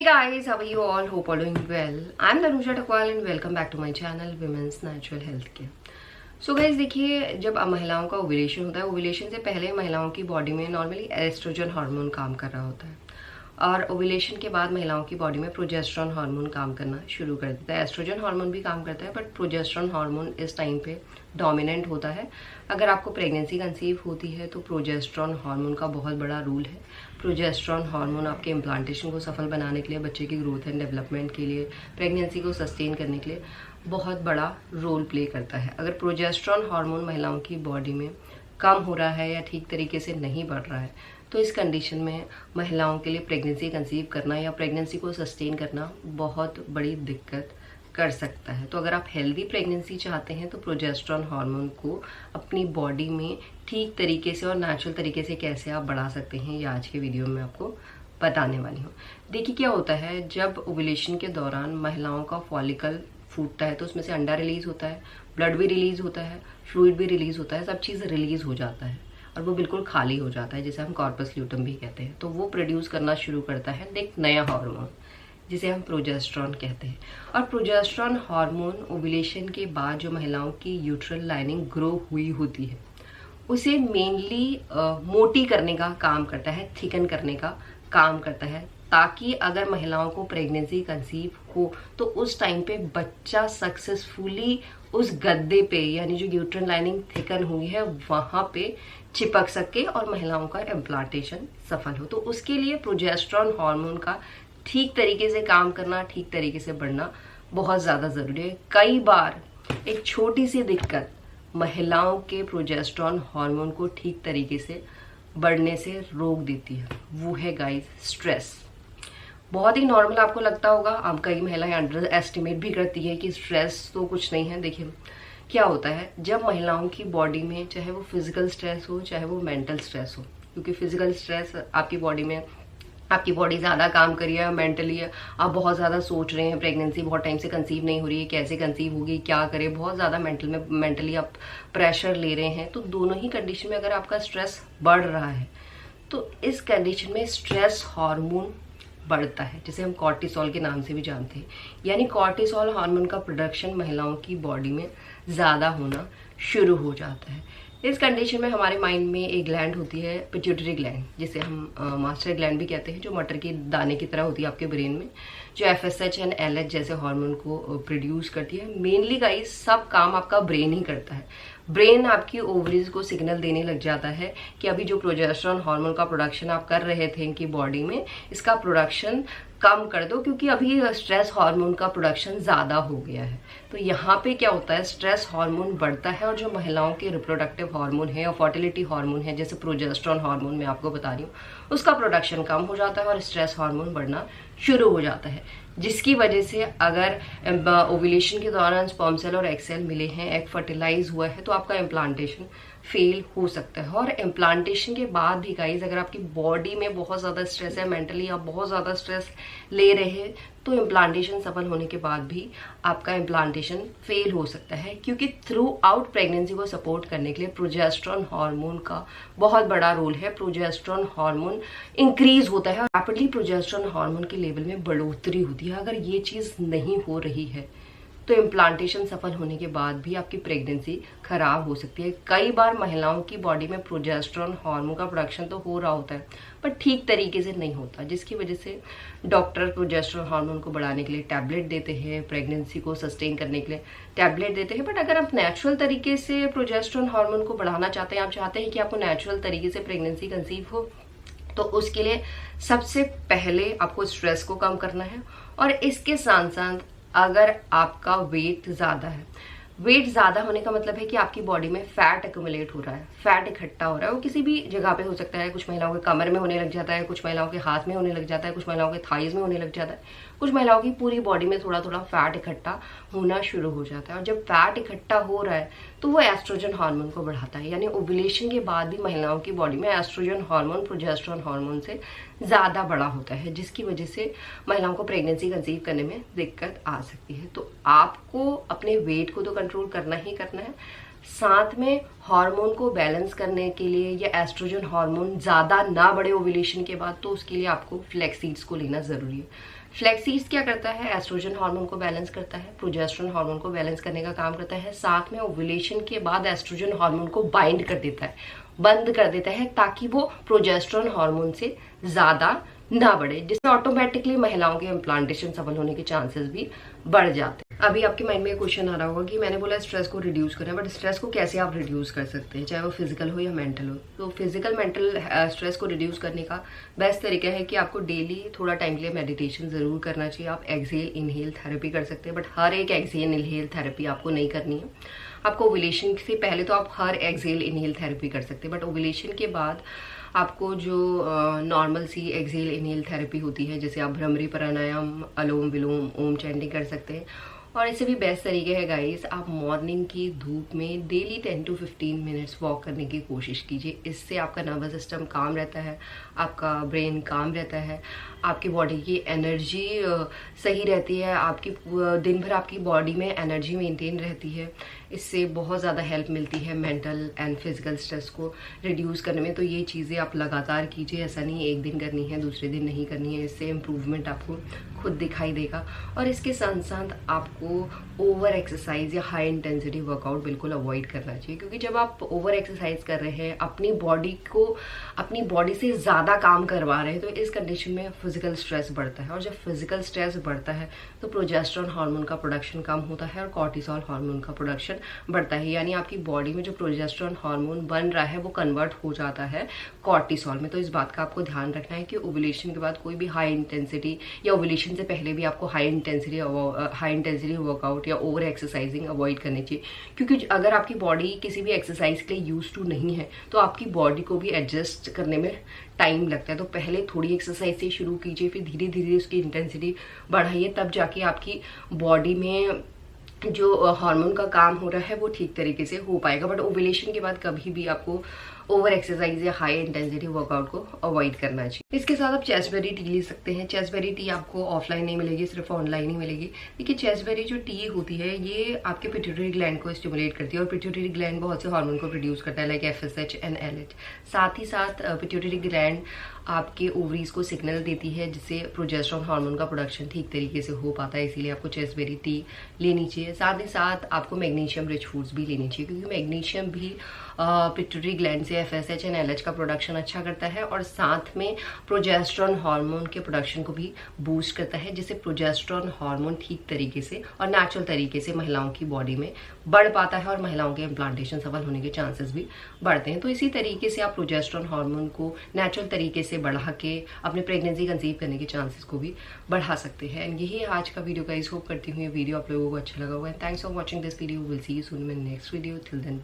guys, how are you all? Hope all doing well. I'm Tanusha Takwal and welcome back to my channel Women's Natural Health Care. So guys देखिए, जब महिलाओं का ovulation होता है, ovulation से पहले महिलाओं की बॉडी में नॉर्मली एस्ट्रोजन हार्मोन काम कर रहा होता है और ओव्यूलेशन के बाद महिलाओं की बॉडी में प्रोजेस्टेरॉन हार्मोन काम करना शुरू कर देता है। एस्ट्रोजन हार्मोन भी काम करता है बट प्रोजेस्टेरॉन हार्मोन इस टाइम पे डोमिनेंट होता है। अगर आपको प्रेगनेंसी कंसीव होती है तो प्रोजेस्टेरॉन हार्मोन का बहुत बड़ा रोल है। प्रोजेस्टेरॉन हार्मोन आपके इम्प्लांटेशन को सफल बनाने के लिए, बच्चे की ग्रोथ एंड डेवलपमेंट के लिए, प्रेगनेंसी को सस्टेन करने के लिए बहुत बड़ा रोल प्ले करता है। अगर प्रोजेस्टेरॉन हार्मोन महिलाओं की बॉडी में कम हो रहा है या ठीक तरीके से नहीं बढ़ रहा है तो इस कंडीशन में महिलाओं के लिए प्रेगनेंसी कंसीव करना या प्रेगनेंसी को सस्टेन करना बहुत बड़ी दिक्कत कर सकता है। तो अगर आप हेल्दी प्रेगनेंसी चाहते हैं तो प्रोजेस्टेरॉन हार्मोन को अपनी बॉडी में ठीक तरीके से और नेचुरल तरीके से कैसे आप बढ़ा सकते हैं, ये आज के वीडियो में आपको बताने वाली हूँ। देखिए क्या होता है, जब ओव्यूलेशन के दौरान महिलाओं का फॉलिकल फूटता है तो उसमें से अंडा रिलीज होता है, ब्लड भी रिलीज होता है, फ्लूइड भी रिलीज होता है, सब चीज़ रिलीज हो जाता है और वो बिल्कुल खाली हो जाता है, जिसे हम कॉर्पस ल्यूटम भी कहते हैं। तो वो प्रोड्यूस करना शुरू करता है एक नया हार्मोन जिसे हम प्रोजेस्टेरॉन कहते हैं। और प्रोजेस्टेरॉन हार्मोन ओव्यूलेशन के बाद जो महिलाओं की यूट्रल लाइनिंग ग्रो हुई होती है उसे मेनली मोटी करने का काम करता है, थिकन करने का काम करता है, ताकि अगर महिलाओं को प्रेगनेंसी कंसीव हो तो उस टाइम पे बच्चा सक्सेसफुली उस गद्दे पे, यानी जो यूट्रल लाइनिंग थिकन हुई है वहां पे चिपक सके और महिलाओं का इम्प्लांटेशन सफल हो। तो उसके लिए प्रोजेस्टेरॉन हार्मोन का ठीक तरीके से काम करना, ठीक तरीके से बढ़ना बहुत ज़्यादा ज़रूरी है। कई बार एक छोटी सी दिक्कत महिलाओं के प्रोजेस्टेरॉन हार्मोन को ठीक तरीके से बढ़ने से रोक देती है, वो है गाइस स्ट्रेस। बहुत ही नॉर्मल आपको लगता होगा, आप कई महिलाएं अंडर एस्टिमेट भी करती है कि स्ट्रेस तो कुछ नहीं है। देखिए क्या होता है, जब महिलाओं की बॉडी में चाहे वो फिजिकल स्ट्रेस हो चाहे वो मेंटल स्ट्रेस हो, क्योंकि फिजिकल स्ट्रेस आपकी बॉडी में, आपकी बॉडी ज़्यादा काम करी है, मेंटली आप बहुत ज़्यादा सोच रहे हैं, प्रेगनेंसी बहुत टाइम से कंसीव नहीं हो रही है, कैसे कंसीव होगी, क्या करें, बहुत ज़्यादा मेंटली आप प्रेशर ले रहे हैं। तो दोनों ही कंडीशन में अगर आपका स्ट्रेस बढ़ रहा है तो इस कंडीशन में स्ट्रेस हार्मोन बढ़ता है, जिसे हम कॉर्टिसोल के नाम से भी जानते हैं। यानी कॉर्टिसोल हार्मोन का प्रोडक्शन महिलाओं की बॉडी में ज़्यादा होना शुरू हो जाता है। इस कंडीशन में हमारे माइंड में एक ग्लैंड होती है, पिट्यूटरी ग्लैंड, जिसे हम मास्टर ग्लैंड भी कहते हैं, जो मटर के दाने की तरह होती है आपके ब्रेन में, जो FSH एंड LH जैसे हार्मोन को प्रोड्यूस करती है। मेनली गाइस सब काम आपका ब्रेन ही करता है। ब्रेन आपकी ओवरीज को सिग्नल देने लग जाता है कि अभी जो प्रोजेस्टेरॉन हार्मोन का प्रोडक्शन आप कर रहे थे इनकी बॉडी में, इसका प्रोडक्शन कम कर दो, क्योंकि अभी स्ट्रेस हार्मोन का प्रोडक्शन ज़्यादा हो गया है। तो यहाँ पे क्या होता है, स्ट्रेस हार्मोन बढ़ता है और जो महिलाओं के रिप्रोडक्टिव हार्मोन है और फर्टिलिटी हार्मोन है, जैसे प्रोजेस्टेरॉन हार्मोन मैं आपको बता रही हूँ, उसका प्रोडक्शन कम हो जाता है और स्ट्रेस हार्मोन बढ़ना शुरू हो जाता है। जिसकी वजह से अगर ओव्यूलेशन के दौरान स्पर्म सेल और एग सेल मिले हैं, एग फर्टिलाइज हुआ है, तो आपका इम्प्लांटेशन फेल हो सकता है। और इम्प्लांटेशन के बाद भी गाइज अगर आपकी बॉडी में बहुत ज़्यादा स्ट्रेस है, मेंटली आप बहुत ज़्यादा स्ट्रेस ले रहे हैं, तो इम्प्लांटेशन सफल होने के बाद भी आपका इम्प्लांटेशन फेल हो सकता है, क्योंकि थ्रू आउट प्रेगनेंसी को सपोर्ट करने के लिए प्रोजेस्टेरॉन हार्मोन का बहुत बड़ा रोल है। प्रोजेस्टेरॉन हार्मोन इंक्रीज होता है, रैपिडली प्रोजेस्टेरॉन हार्मोन के लेवल में बढ़ोतरी होती है। अगर ये चीज़ नहीं हो रही है तो इम्प्लांटेशन सफल होने के बाद भी आपकी प्रेगनेंसी खराब हो सकती है। कई बार महिलाओं की बॉडी में प्रोजेस्टेरॉन हार्मोन का प्रोडक्शन तो हो रहा होता है पर ठीक तरीके से नहीं होता, जिसकी वजह से डॉक्टर प्रोजेस्टेरॉन हार्मोन को बढ़ाने के लिए टैबलेट देते हैं, प्रेगनेंसी को सस्टेन करने के लिए टैबलेट देते हैं। बट अगर आप नेचुरल तरीके से प्रोजेस्टेरॉन हार्मोन को बढ़ाना चाहते हैं, आप चाहते हैं कि आपको नेचुरल तरीके से प्रेगनेंसी कंसीव हो, तो उसके लिए सबसे पहले आपको स्ट्रेस को कम करना है। और इसके साथ साथ अगर आपका वेट ज़्यादा है, वेट ज़्यादा होने का मतलब है कि आपकी बॉडी में फैट एक्यूमुलेट हो रहा है, फैट इकट्ठा हो रहा है। वो किसी भी जगह पे हो सकता है, कुछ महिलाओं के कमर में होने लग जाता है, कुछ महिलाओं के हाथ में होने लग जाता है, कुछ महिलाओं के थाइज में होने लग जाता है, कुछ महिलाओं की पूरी बॉडी में थोड़ा थोड़ा फैट इकट्ठा होना शुरू हो जाता है। और जब फैट इकट्ठा हो रहा है तो वो एस्ट्रोजन हार्मोन को बढ़ाता है। यानी ओव्यूलेशन के बाद भी महिलाओं की बॉडी में एस्ट्रोजन हार्मोन प्रोजेस्टेरॉन हार्मोन से ज़्यादा बड़ा होता है, जिसकी वजह से महिलाओं को प्रेगनेंसी कंसीव करने में दिक्कत आ सकती है। तो आपको अपने वेट को तो कंट्रोल करना ही करना है, साथ में हार्मोन को बैलेंस करने के लिए या एस्ट्रोजन हार्मोन ज़्यादा ना बढ़े ओव्यूलेशन के बाद, तो उसके लिए आपको फ्लैक्स सीड्स को लेना ज़रूरी है। फ्लैक्सीड्स क्या करता है, एस्ट्रोजन हार्मोन को बैलेंस करता है, प्रोजेस्टेरोन हार्मोन को बैलेंस करने का काम करता है, साथ में ओव्यूलेशन के बाद एस्ट्रोजन हार्मोन को बाइंड कर देता है, बंद कर देता है, ताकि वो प्रोजेस्टेरोन हार्मोन से ज्यादा ना बढ़े, जिससे ऑटोमेटिकली महिलाओं के इम्प्लांटेशन सफल होने के चांसेस भी बढ़ जाते हैं। अभी आपके माइंड में क्वेश्चन आ रहा होगा कि मैंने बोला स्ट्रेस को रिड्यूस करें, बट स्ट्रेस को कैसे आप रिड्यूस कर सकते हैं, चाहे वो फिजिकल हो या मेंटल हो। तो फिजिकल मेंटल स्ट्रेस को रिड्यूस करने का बेस्ट तरीका है कि आपको डेली थोड़ा टाइम के लिए मेडिटेशन जरूर करना चाहिए। आप एक्सेल इनहेल थेरेपी कर सकते हैं, बट हर एक एक्सेल इनहेल थेरेपी आपको नहीं करनी है। आपको ओव्यूलेशन से पहले तो आप हर एक्सेल इनहेल थेरेपी कर सकते हैं, बट ओव्यूलेशन के बाद आपको जो नॉर्मल सी एक्सेल इनहेल थेरेपी होती है, जैसे आप भ्रमरी प्राणायाम, अनुलोम विलोम, ओम चैंटिंग कर सकते हैं। और इससे भी बेस्ट तरीके है गाइस, आप मॉर्निंग की धूप में डेली 10 to 15 मिनट्स वॉक करने की कोशिश कीजिए। इससे आपका नर्वस सिस्टम काम रहता है, आपका ब्रेन काम रहता है, आपकी बॉडी की एनर्जी सही रहती है, आपकी दिन भर आपकी बॉडी में एनर्जी मेंटेन रहती है। इससे बहुत ज़्यादा हेल्प मिलती है मेंटल एंड फिजिकल स्ट्रेस को रिड्यूस करने में। तो ये चीज़ें आप लगातार कीजिए, ऐसा नहीं एक दिन करनी है दूसरे दिन नहीं करनी है। इससे इम्प्रूवमेंट आपको खुद दिखाई देगा। और इसके साथ साथ आपको ओवर एक्सरसाइज या हाई इंटेंसिटी वर्कआउट बिल्कुल अवॉइड करना चाहिए, क्योंकि जब आप ओवर एक्सरसाइज कर रहे हैं, अपनी बॉडी से ज़्यादा काम करवा रहे हैं, तो इस कंडीशन में फिजिकल स्ट्रेस बढ़ता है। और जब फिजिकल स्ट्रेस बढ़ता है तो प्रोजेस्टेरोन हार्मोन का प्रोडक्शन कम होता है और कॉर्टिसोल हार्मोन का प्रोडक्शन बढ़ता है। यानी आपकी बॉडी में जो प्रोजेस्टेरोन हार्मोन बन रहा है वो कन्वर्ट हो जाता है कॉर्टिसोल में। तो इस बात का आपको ध्यान रखना है कि ओव्यूलेशन के बाद कोई भी हाई इंटेंसिटी, या ओव्यूलेशन से पहले भी आपको हाई इंटेंसिटी वर्कआउट या ओवर एक्सरसाइजिंग अवॉइड करनी चाहिए। क्योंकि अगर आपकी बॉडी किसी भी एक्सरसाइज के लिए यूज टू नहीं है तो आपकी बॉडी को भी एडजस्ट करने में टाइम लगता है। तो पहले थोड़ी एक्सरसाइज से शुरू कीजिए, फिर धीरे धीरे उसकी इंटेंसिटी बढ़ाइए, तब जाके आपकी बॉडी में जो हार्मोन का काम हो रहा है वो ठीक तरीके से हो पाएगा। बट ओव्यूलेशन के बाद कभी भी आपको ओवर एक्सरसाइज या हाई इंटेंसिटी वर्कआउट को अवॉइड करना चाहिए। इसके साथ आप चेस्टबेरी टी ले सकते हैं। चेस्टबेरी टी आपको ऑफलाइन नहीं मिलेगी, सिर्फ ऑनलाइन ही मिलेगी। देखिए, चेस्टबेरी जो टी होती है ये आपके पिट्यूटरी ग्लैंड को स्टिमुलेट करती है, और पिट्यूटरी ग्लैंड बहुत से हार्मोन को प्रोड्यूस करता है, लाइक FSH एंड LH। साथ ही साथ पिट्यूटरी ग्लैंड आपके ओवरीज को सिग्नल देती है, जिससे प्रोजेस्टेरोन हार्मोन का प्रोडक्शन ठीक तरीके से हो पाता है। इसीलिए आपको चेस्टबेरी टी लेनी चाहिए। साथ ही साथ आपको मैग्नीशियम रिच फूड्स भी लेनी चाहिए, क्योंकि मैग्नीशियम भी पिट्यूटरी ग्लैंड से FSH एंड LH का प्रोडक्शन अच्छा करता है, और साथ में प्रोजेस्टेरोन हार्मोन के प्रोडक्शन को भी बूस्ट करता है, जिससे प्रोजेस्टेरोन हार्मोन ठीक तरीके से और नेचुरल तरीके से महिलाओं की बॉडी में बढ़ पाता है, और महिलाओं के इम्प्लांटेशन सफल होने के चांसेस भी बढ़ते हैं। तो इसी तरीके से आप प्रोजेस्टेरोन हार्मोन को नेचुरल तरीके से बढ़ा के अपने प्रेगनेंसी कंसीव करने के चांसेस को भी बढ़ा सकते हैं। एंड यही आज का वीडियो गाइस, होप करती हूँ ये वीडियो आप लोगों को अच्छा लगा होगा। Thanks for watching this video, will see you soon in next video. Till then.